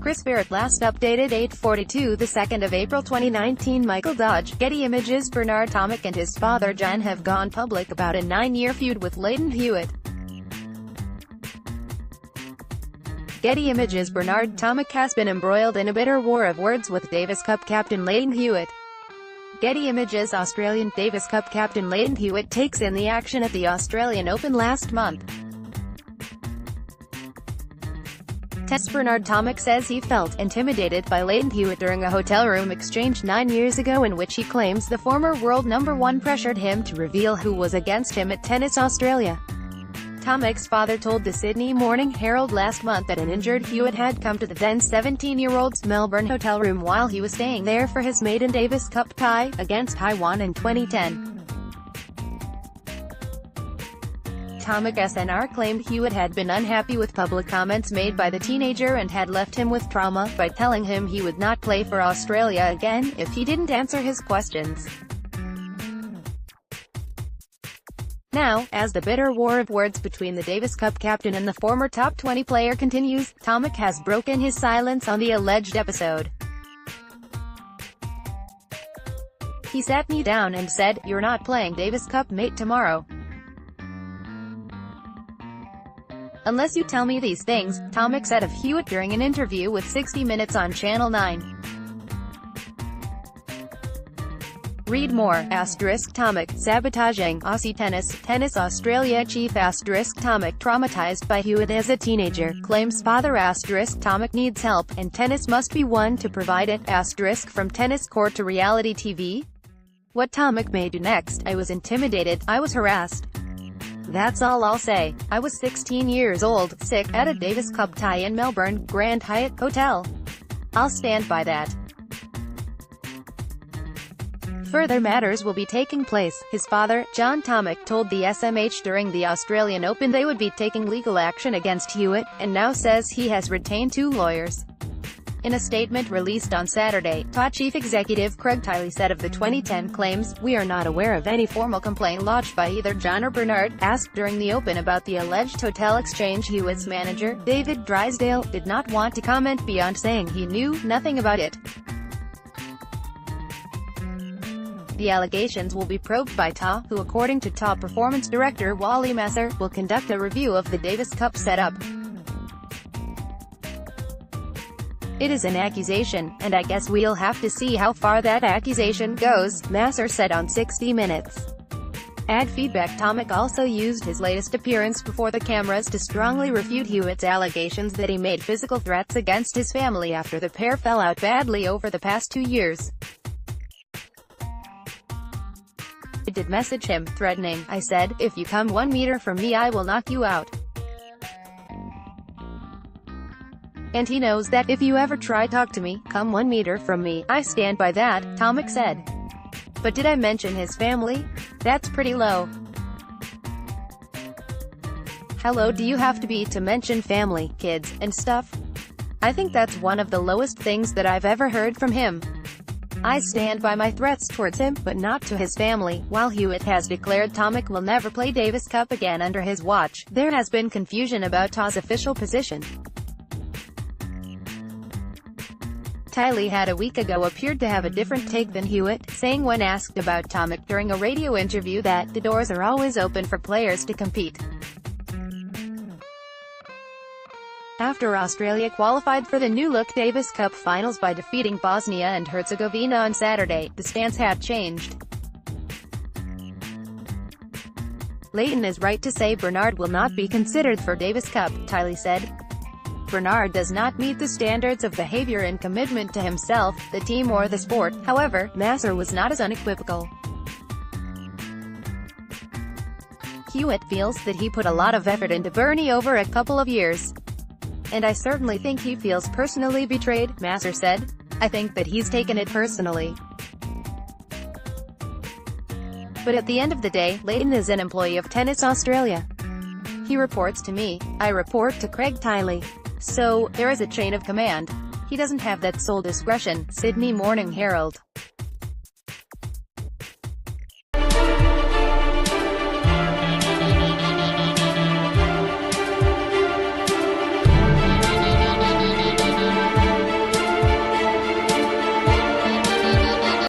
Chris BARRETT last updated 8:42 the 2nd of April 2019. Michael Dodge, Getty Images. Bernard Tomic and his father John have gone public about a 9-year feud with Lleyton Hewitt. Getty Images. Bernard Tomic has been embroiled in a bitter war of words with Davis Cup captain Lleyton Hewitt. Getty Images. Australian Davis Cup captain Lleyton Hewitt takes in the action at the Australian Open last month. Bernard Tomic says he felt intimidated by Lleyton Hewitt during a hotel room exchange 9 years ago, in which he claims the former world #1 pressured him to reveal who was against him at Tennis Australia. Tomic's father told the Sydney Morning Herald last month that an injured Hewitt had come to the then 17-year-old's Melbourne hotel room while he was staying there for his maiden Davis Cup tie against Taiwan in 2010. Tomic SNR claimed Hewitt had been unhappy with public comments made by the teenager and had left him with trauma by telling him he would not play for Australia again if he didn't answer his questions. Now, as the bitter war of words between the Davis Cup captain and the former top 20 player continues, Tomic has broken his silence on the alleged episode. He sat me down and said, "You're not playing Davis Cup mate tomorrow. Unless you tell me these things," Tomic said of Hewitt during an interview with 60 Minutes on Channel 9. Read more. Tomic, sabotaging Aussie tennis. Tennis Australia chief Tomic, traumatized by Hewitt as a teenager, claims father Tomic needs help, and tennis must be one to provide it. From tennis court to reality TV? What Tomic may do next. I was intimidated, I was harassed. That's all I'll say. I was 16 years old, sick, at a Davis Cup tie in Melbourne, Grand Hyatt Hotel. I'll stand by that. Further matters will be taking place. His father, John Tomic, told the SMH during the Australian Open they would be taking legal action against Hewitt, and now says he has retained 2 lawyers. In a statement released on Saturday, TA chief executive Craig Tiley said of the 2010 claims, "We are not aware of any formal complaint lodged by either John or Bernard." Asked during the Open about the alleged hotel exchange, Hewitt's manager, David Drysdale, did not want to comment beyond saying he knew nothing about it. The allegations will be probed by TA, who according to TA performance director Wally Masser, will conduct a review of the Davis Cup setup. "It is an accusation, and I guess we'll have to see how far that accusation goes," Masser said on 60 Minutes. Ad feedback. Tomic also used his latest appearance before the cameras to strongly refute Hewitt's allegations that he made physical threats against his family after the pair fell out badly over the past 2 years. "I did message him, threatening. I said, if you come 1 meter from me I will knock you out. And he knows that, if you ever try talk to me, come 1 meter from me, I stand by that," Tomic said. "But did I mention his family? That's pretty low. How low do you have to be to mention family, kids, and stuff? I think that's one of the lowest things that I've ever heard from him. I stand by my threats towards him, but not to his family." While Hewitt has declared Tomic will never play Davis Cup again under his watch, there has been confusion about TA's official position. Tiley had a week ago appeared to have a different take than Hewitt, saying when asked about Tomic during a radio interview that, "The doors are always open for players to compete." After Australia qualified for the new-look Davis Cup finals by defeating Bosnia and Herzegovina on Saturday, the stance had changed. "Lleyton is right to say Bernard will not be considered for Davis Cup," Tiley said. "Bernard does not meet the standards of behavior and commitment to himself, the team or the sport." However, Masser was not as unequivocal. "Hewitt feels that he put a lot of effort into Bernie over a couple of years. And I certainly think he feels personally betrayed," Masser said. "I think that he's taken it personally. But at the end of the day, Lleyton is an employee of Tennis Australia. He reports to me. I report to Craig Tiley. So, there is a chain of command. He doesn't have that sole discretion." Sydney Morning Herald.